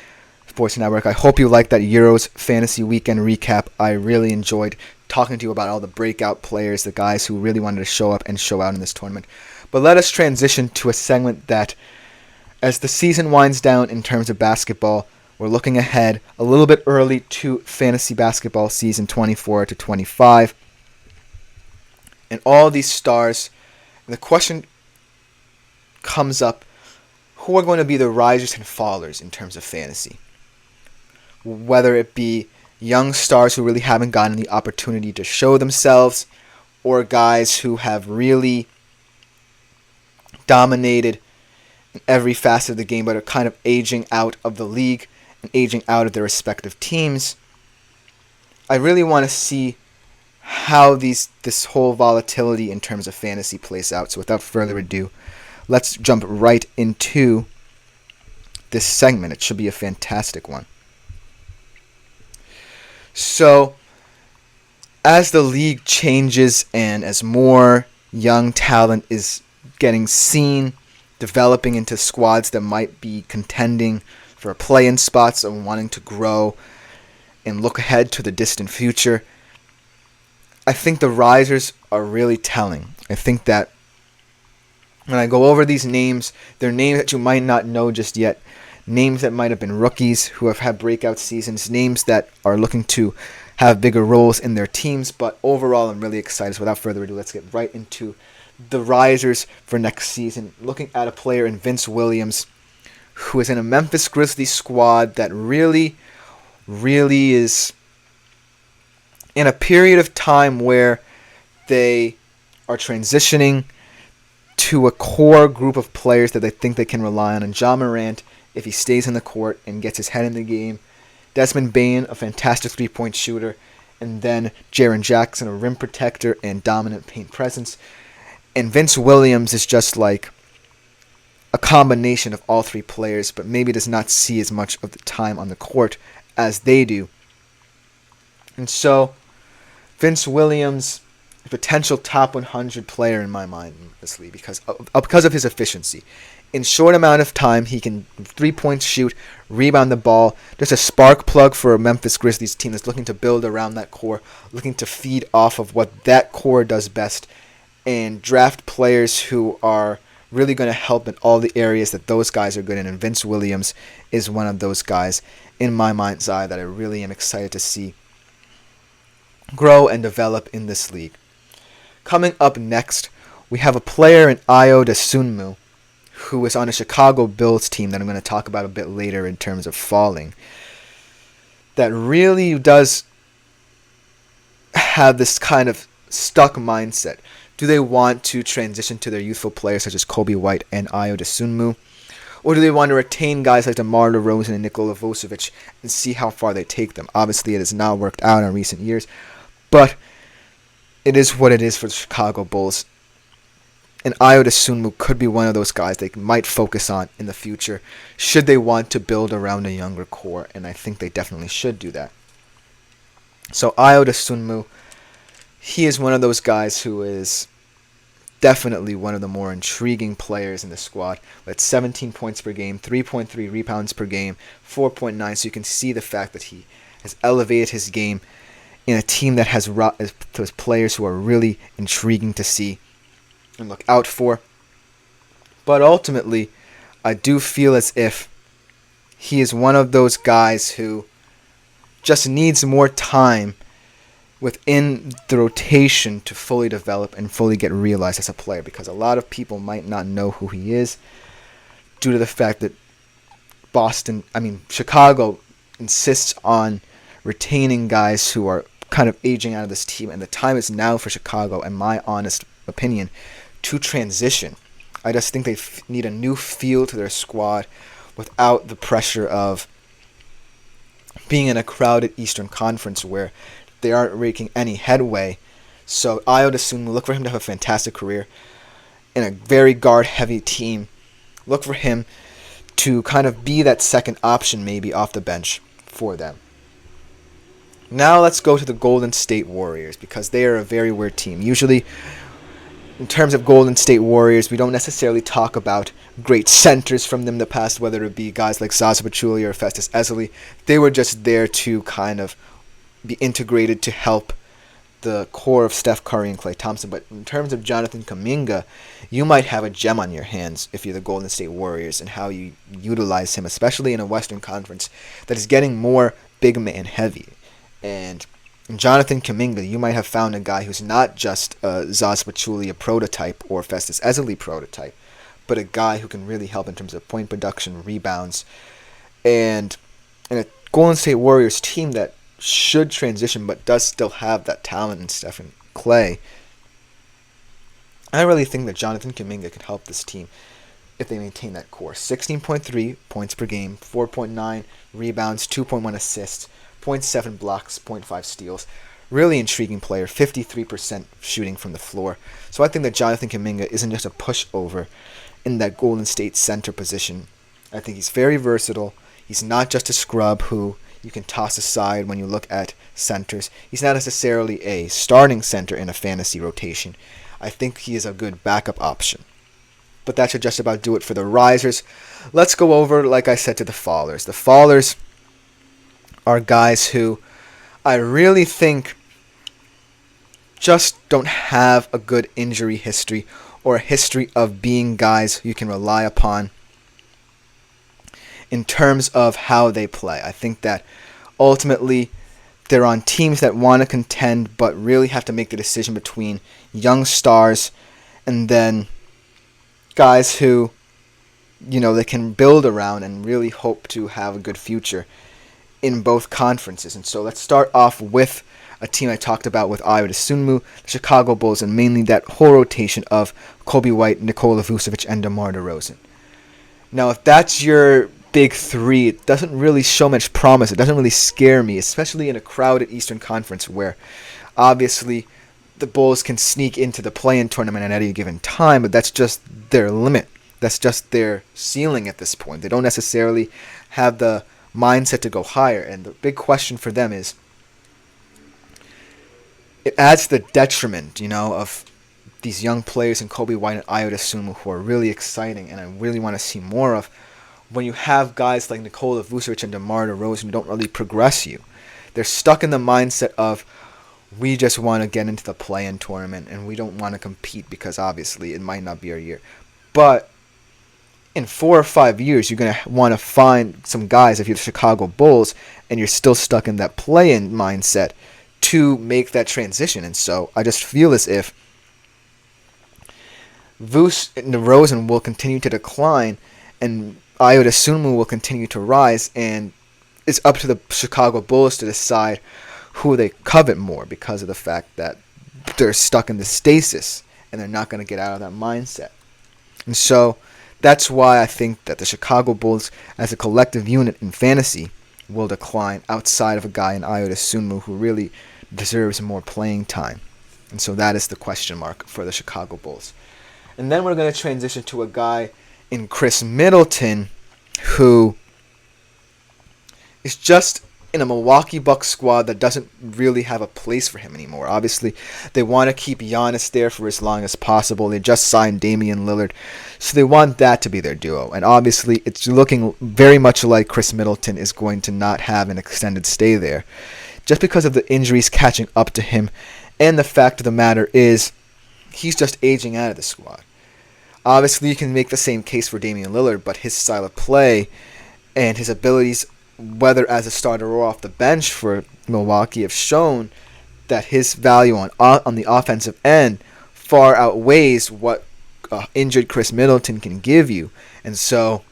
Sports Network. I hope you liked that Euros Fantasy Weekend recap. I really enjoyed talking to you about all the breakout players, the guys who really wanted to show up and show out in this tournament. But let us transition to a segment that, as the season winds down in terms of basketball, we're looking ahead a little bit early to fantasy basketball season 24 to 25. And all these stars, and the question comes up, who are going to be the risers and fallers in terms of fantasy? Whether it be young stars who really haven't gotten the opportunity to show themselves, or guys who have really dominated in every facet of the game but are kind of aging out of the league and aging out of their respective teams. I really want to see how this whole volatility in terms of fantasy plays out. So without further ado, let's jump right into this segment. It should be a fantastic one. So, as the league changes and as more young talent is getting seen, developing into squads that might be contending for play-in spots and wanting to grow and look ahead to the distant future, I think the risers are really telling. I think that when I go over these names, they're names that you might not know just yet, names that might have been rookies who have had breakout seasons, names that are looking to have bigger roles in their teams, but overall I'm really excited. So without further ado, let's get right into the risers for next season. Looking at a player in Vince Williams, who is in a Memphis Grizzlies squad that really is in a period of time where they are transitioning to a core group of players that they think they can rely on. And Ja Morant, if he stays in the court and gets his head in the game. Desmond Bane, a fantastic three-point shooter. And then Jaren Jackson, a rim protector and dominant paint presence. And Vince Williams is just like a combination of all three players, but maybe does not see as much of the time on the court as they do. And so, Vince Williams, a potential top 100 player in my mind in this league because of his efficiency. In short amount of time, he can 3-point shoot, rebound the ball. Just a spark plug for a Memphis Grizzlies team that's looking to build around that core, looking to feed off of what that core does best, and draft players who are really going to help in all the areas that those guys are good in. And Vince Williams is one of those guys in my mind's eye that I really am excited to see grow and develop in this league. Coming up next, we have a player in Ayo Dosunmu, who is on a Chicago Bulls team that I'm going to talk about a bit later in terms of falling, that really does have this kind of stuck mindset. Do they want to transition to their youthful players such as Kobe White and Ayo Dosunmu? Or do they want to retain guys like DeMar DeRozan and Nikola Vucevic and see how far they take them? Obviously, it has not worked out in recent years, but it is what it is for the Chicago Bulls. And Ayo Dosunmu could be one of those guys they might focus on in the future should they want to build around a younger core, and I think they definitely should do that. So Ayo Dosunmu, he is one of those guys who is definitely one of the more intriguing players in the squad. With 17 points per game, 3.3 rebounds per game, 4.9. So you can see the fact that he has elevated his game in a team that has those players who are really intriguing to see and look out for. But ultimately, I do feel as if he is one of those guys who just needs more time within the rotation to fully develop and fully get realized as a player, because a lot of people might not know who he is due to the fact that Chicago insists on retaining guys who are kind of aging out of this team, and the time is now for Chicago, in my honest opinion, to transition. I just think they need a new feel to their squad without the pressure of being in a crowded Eastern Conference where they aren't making any headway. So Ayo Dosunmu, look for him to have a fantastic career in a very guard-heavy team. Look for him to kind of be that second option maybe off the bench for them. Now let's go to the Golden State Warriors, because they are a very weird team. Usually in terms of Golden State Warriors, we don't necessarily talk about great centers from them in the past, whether it be guys like Zaza Pachulia or Festus Ezeli. They were just there to kind of be integrated to help the core of Steph Curry and Klay Thompson. But in terms of Jonathan Kuminga, you might have a gem on your hands if you're the Golden State Warriors and how you utilize him, especially in a Western Conference that is getting more big man heavy. And Jonathan Kuminga, you might have found a guy who's not just a Zaza Pachulia prototype or Festus Ezeli prototype, but a guy who can really help in terms of point production, rebounds, and in a Golden State Warriors team that should transition but does still have that talent in Steph and Klay. I really think that Jonathan Kuminga can help this team if they maintain that core. 16.3 points per game, 4.9 rebounds, 2.1 assists, 0.7 blocks, 0.5 steals. Really intriguing player, 53% shooting from the floor. So I think that Jonathan Kuminga isn't just a pushover in that Golden State center position. I think he's very versatile. He's not just a scrub who you can toss aside when you look at centers. He's not necessarily a starting center in a fantasy rotation. I think he is a good backup option. But that should just about do it for the risers. Let's go over, like I said, to the fallers. The fallers are guys who I really think just don't have a good injury history or a history of being guys you can rely upon in terms of how they play. I think that ultimately they're on teams that want to contend but really have to make the decision between young stars and then guys who, they can build around and really hope to have a good future in both conferences. And so let's start off with a team I talked about with Ayo Dosunmu, the Chicago Bulls, and mainly that whole rotation of Kobe White, Nikola Vucevic, and DeMar DeRozan. Now, if that's your big three, it doesn't really show much promise. It doesn't really scare me, especially in a crowded Eastern Conference where obviously the Bulls can sneak into the play-in tournament at any given time, but that's just their limit. That's just their ceiling at this point. They don't necessarily have the mindset to go higher, and the big question for them is it adds to the detriment, of these young players in Kobe White and Ayo Dosunmu who are really exciting and I really want to see more of. When you have guys like Nikola Vucevic and DeMar DeRozan who don't really progress you, they're stuck in the mindset of we just want to get into the play-in tournament and we don't want to compete because obviously it might not be our year. But in 4 or 5 years, you're going to want to find some guys, if you're the Chicago Bulls, and you're still stuck in that play-in mindset to make that transition. And so I just feel as if Vuce and DeRozan will continue to decline and Ayo Dosunmu will continue to rise, and it's up to the Chicago Bulls to decide who they covet more because of the fact that they're stuck in the stasis and they're not going to get out of that mindset. And so that's why I think that the Chicago Bulls as a collective unit in fantasy will decline outside of a guy in Ayo Dosunmu who really deserves more playing time. And so that is the question mark for the Chicago Bulls. And then we're going to transition to a guy in Chris Middleton, who is just in a Milwaukee Bucks squad that doesn't really have a place for him anymore. Obviously, they want to keep Giannis there for as long as possible. They just signed Damian Lillard, so they want that to be their duo. And obviously, it's looking very much like Chris Middleton is going to not have an extended stay there, just because of the injuries catching up to him. And the fact of the matter is, he's just aging out of the squad. Obviously, you can make the same case for Damian Lillard, but his style of play and his abilities, whether as a starter or off the bench for Milwaukee, have shown that his value on the offensive end far outweighs what injured Chris Middleton can give you. And so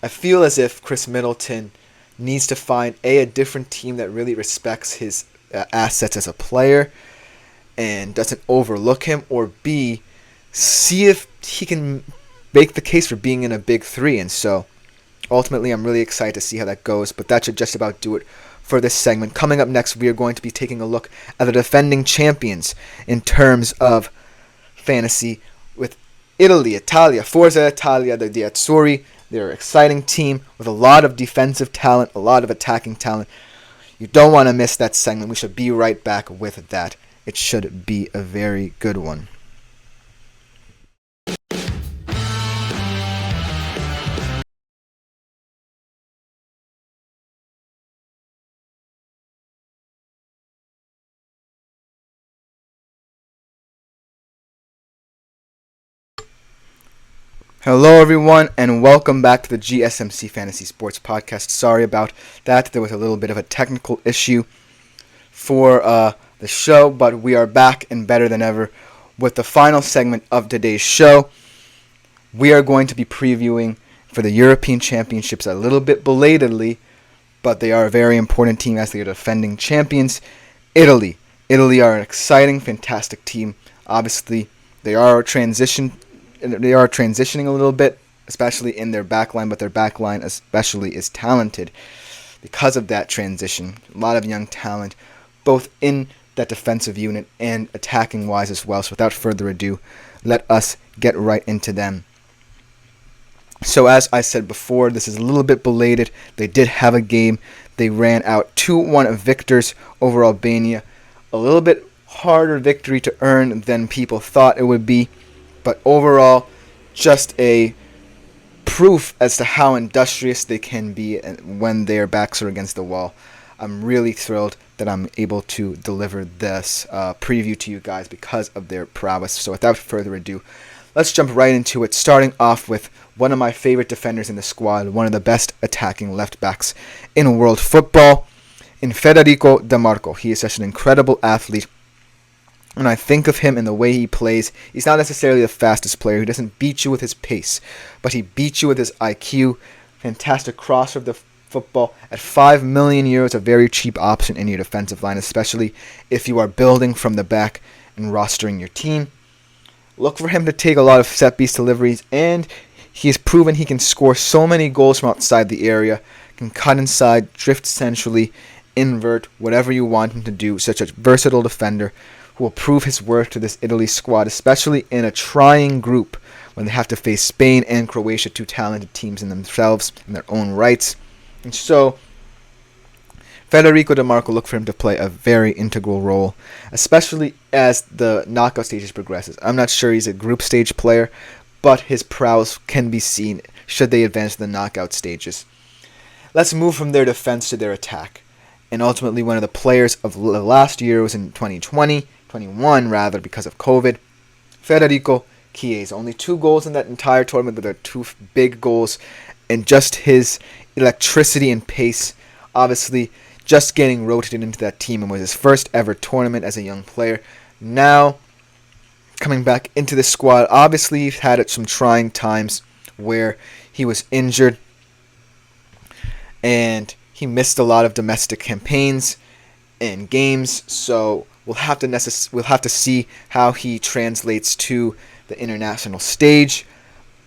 I feel as if Chris Middleton needs to find a different team that really respects his assets as a player and doesn't overlook him, or B, see if he can make the case for being in a big three. And so ultimately I'm really excited to see how that goes, but that should just about do it for this segment. Coming up next, we are going to be taking a look at the defending champions in terms of fantasy with Italia, Forza Italia, the Azzurri. They're an exciting team with a lot of defensive talent, a lot of attacking talent. You don't want to miss that segment. We should be right back with that it should be a very good one. Hello everyone, and welcome back to the GSMC Fantasy Sports Podcast. Sorry about that. There was a little bit of a technical issue for the show, but we are back and better than ever with the final segment of today's show. We are going to be previewing for the European Championships a little bit belatedly, but they are a very important team as they are defending champions, Italy. Italy are an exciting, fantastic team. Obviously, they are transitioning a little bit, especially in their backline, but their backline especially is talented because of that transition. A lot of young talent, both in that defensive unit and attacking wise as well. So without further ado, let us get right into them. So as I said before, this is a little bit belated. They did have a game. They ran out 2-1 victors over Albania. A little bit harder victory to earn than people thought it would be. But overall, just a proof as to how industrious they can be when their backs are against the wall. I'm really thrilled that I'm able to deliver this preview to you guys because of their prowess. So without further ado, let's jump right into it, starting off with one of my favorite defenders in the squad, one of the best attacking left backs in world football, in Federico Di Marco. He is such an incredible athlete. When I think of him and the way he plays, he's not necessarily the fastest player. He doesn't beat you with his pace, but he beats you with his IQ. Fantastic crosser of the football. At 5 million euros, a very cheap option in your defensive line, especially if you are building from the back and rostering your team. Look for him to take a lot of set-piece deliveries, and he has proven he can score so many goals from outside the area, can cut inside, drift centrally, invert, whatever you want him to do. Such a versatile defender who will prove his worth to this Italy squad, especially in a trying group when they have to face Spain and Croatia, two talented teams in themselves, in their own rights. And so, Federico Di Marco, look for him to play a very integral role, especially as the knockout stages progresses. I'm not sure he's a group stage player, but his prowess can be seen should they advance to the knockout stages. Let's move from their defense to their attack. And ultimately, one of the players of the last year was in 2021 rather, because of COVID, Federico Chiesa. Only 2 goals in that entire tournament, but they're 2 big goals. And just his electricity and pace, obviously, just getting rotated into that team, and was his first ever tournament as a young player. Now, coming back into the squad, obviously he's had some trying times where he was injured, and he missed a lot of domestic campaigns and games, so we'll have to see how he translates to the international stage.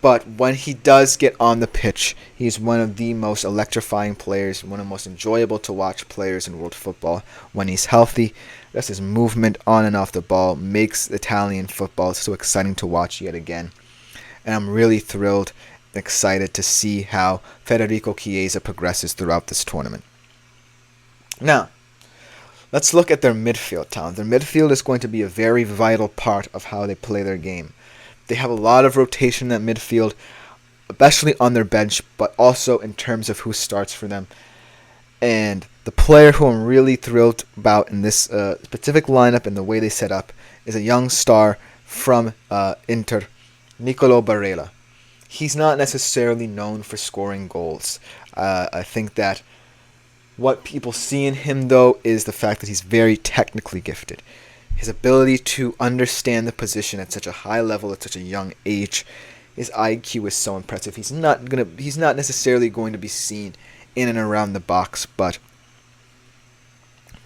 But when he does get on the pitch, he's one of the most electrifying players, one of the most enjoyable to watch players in world football when he's healthy. Just his movement on and off the ball makes Italian football so exciting to watch yet again. And I'm really thrilled and excited to see how Federico Chiesa progresses throughout this tournament. Now, let's look at their midfield talent. Their midfield is going to be a very vital part of how they play their game. They have a lot of rotation in that midfield, especially on their bench, but also in terms of who starts for them. And the player who I'm really thrilled about in this specific lineup and the way they set up is a young star from Inter, Nicolo Barella. He's not necessarily known for scoring goals. I think that what people see in him, though, is the fact that he's very technically gifted. His ability to understand the position at such a high level at such a young age, his IQ is so impressive. He's not necessarily going to be seen in and around the box, but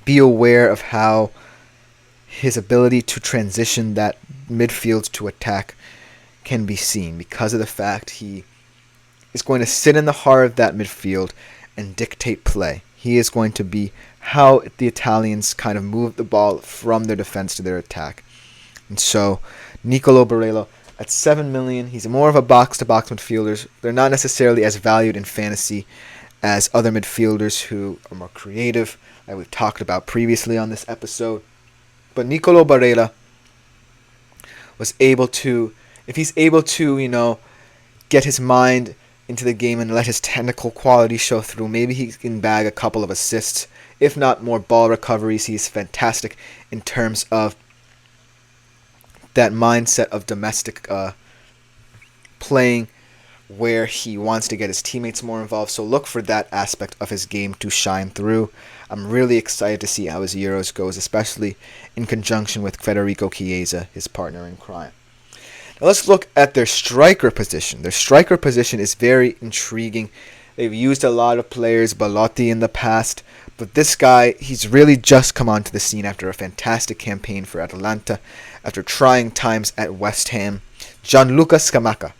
be aware of how his ability to transition that midfield to attack can be seen because of the fact he is going to sit in the heart of that midfield and dictate play. He is going to be how the Italians kind of move the ball from their defense to their attack. And so, Nicolo Barella, at 7 million, he's more of a box-to-box midfielder. They're not necessarily as valued in fantasy as other midfielders who are more creative, like we've talked about previously on this episode. But Nicolo Barella was able to, if he's able to, get his mind into the game and let his technical quality show through, maybe he can bag a couple of assists. If not more ball recoveries, he's fantastic in terms of that mindset of domestic playing where he wants to get his teammates more involved. So look for that aspect of his game to shine through. I'm really excited to see how his Euros goes, especially in conjunction with Federico Chiesa, his partner in crime. Now let's look at their striker position. Their striker position is very intriguing. They've used a lot of players, Belotti in the past, but this guy, he's really just come onto the scene after a fantastic campaign for Atalanta, after trying times at West Ham. Gianluca Scamacca.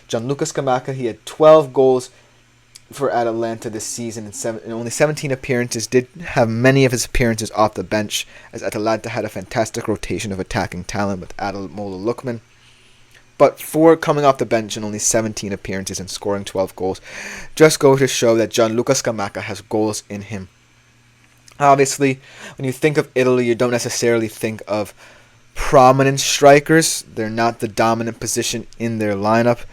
Gianluca Scamacca, he had 12 goals for Atalanta this season in only 17 appearances. Did have many of his appearances off the bench, as Atalanta had a fantastic rotation of attacking talent with Ademola Lookman. But for coming off the bench in only 17 appearances and scoring 12 goals, just goes to show that Gianluca Scamacca has goals in him. Obviously, when you think of Italy, you don't necessarily think of prominent strikers. They're not the dominant position in their lineup.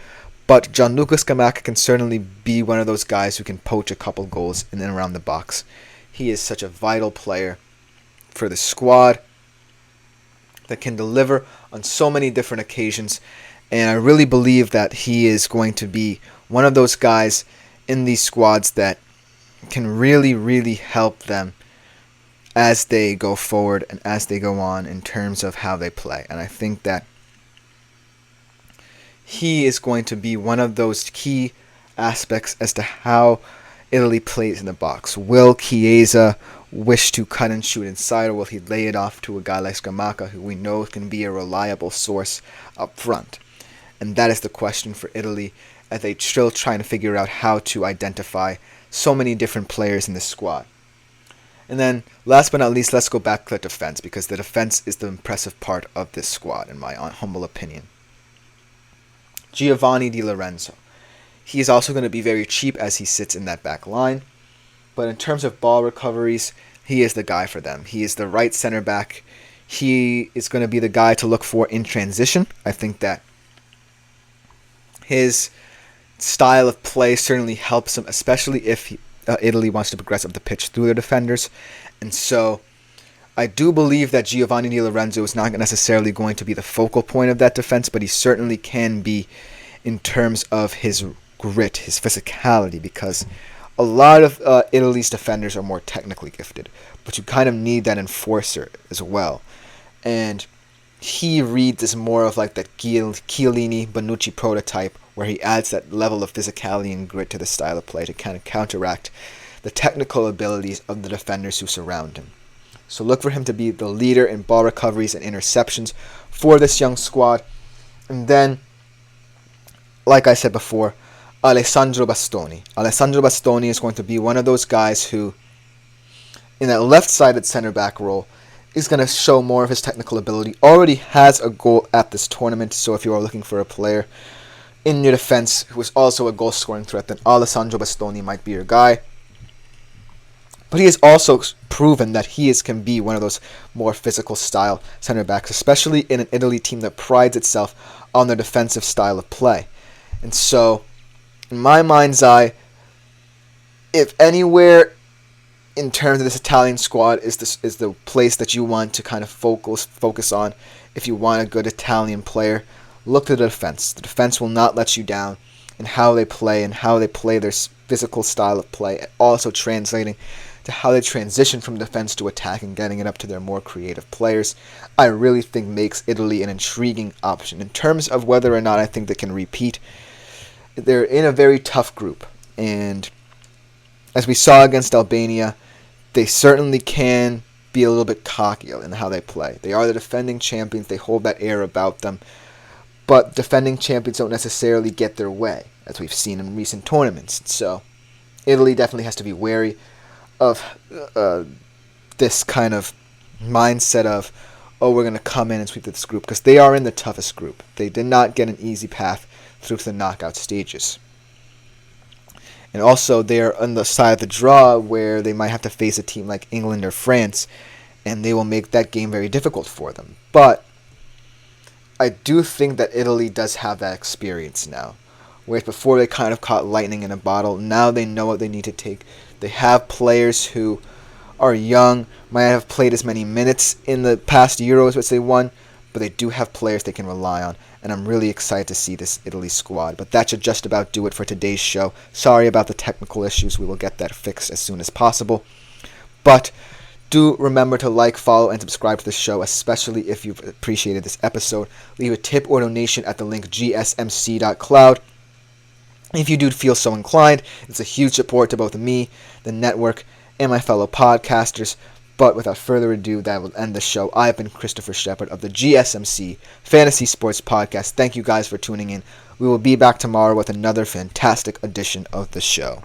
But Gianluca Scamacca can certainly be one of those guys who can poach a couple goals in and around the box. He is such a vital player for the squad that can deliver on so many different occasions. And I really believe that he is going to be one of those guys in these squads that can really, really help them as they go forward and as they go on in terms of how they play. And I think that he is going to be one of those key aspects as to how Italy plays in the box. Will Chiesa wish to cut and shoot inside, or will he lay it off to a guy like Scamacca, who we know can be a reliable source up front? And that is the question for Italy, as they're still trying to figure out how to identify so many different players in this squad. And then, last but not least, let's go back to the defense, because the defense is the impressive part of this squad, in my humble opinion. Giovanni Di Lorenzo. He is also going to be very cheap as he sits in that back line. But in terms of ball recoveries, he is the guy for them. He is the right center back. He is going to be the guy to look for in transition. I think that his style of play certainly helps him, especially if Italy wants to progress up the pitch through their defenders. And so I do believe that Giovanni Di Lorenzo is not necessarily going to be the focal point of that defense, but he certainly can be in terms of his grit, his physicality, because a lot of Italy's defenders are more technically gifted, but you kind of need that enforcer as well. And he reads as more of like that Chiellini, Bonucci prototype, where he adds that level of physicality and grit to the style of play to kind of counteract the technical abilities of the defenders who surround him. So look for him to be the leader in ball recoveries and interceptions for this young squad. And then, like I said before, Alessandro Bastoni. Alessandro Bastoni is going to be one of those guys who, in that left-sided center back role, is going to show more of his technical ability. Already has a goal at this tournament, so if you are looking for a player in your defense who is also a goal-scoring threat, then Alessandro Bastoni might be your guy. But he has also proven that he can be one of those more physical style center backs, especially in an Italy team that prides itself on their defensive style of play. And so, in my mind's eye, if anywhere in terms of this Italian squad is the place that you want to kind of focus on, if you want a good Italian player, look to the defense. The defense will not let you down in how they play and how they play their physical style of play, also translating to how they transition from defense to attack and getting it up to their more creative players. I really think makes Italy an intriguing option. In terms of whether or not I think they can repeat, they're in a very tough group, and as we saw against Albania, they certainly can be a little bit cocky in how they play. They are the defending champions, they hold that air about them, but defending champions don't necessarily get their way, as we've seen in recent tournaments. So Italy definitely has to be wary of this kind of mindset of, oh, we're going to come in and sweep this group, because they are in the toughest group. They did not get an easy path through to the knockout stages. And also, they're on the side of the draw where they might have to face a team like England or France, and they will make that game very difficult for them. But I do think that Italy does have that experience now. Whereas before they kind of caught lightning in a bottle, now they know what they need to take. They have players who are young, might not have played as many minutes in the past Euros which they won, but they do have players they can rely on, and I'm really excited to see this Italy squad. But that should just about do it for today's show. Sorry about the technical issues. We will get that fixed as soon as possible. But do remember to like, follow, and subscribe to the show, especially if you've appreciated this episode. Leave a tip or donation at the link gsmc.cloud. If you do feel so inclined, it's a huge support to both me, the network, and my fellow podcasters. But without further ado, that will end the show. I have been Christopher Shepard of the GSMC Fantasy Sports Podcast. Thank you guys for tuning in. We will be back tomorrow with another fantastic edition of the show.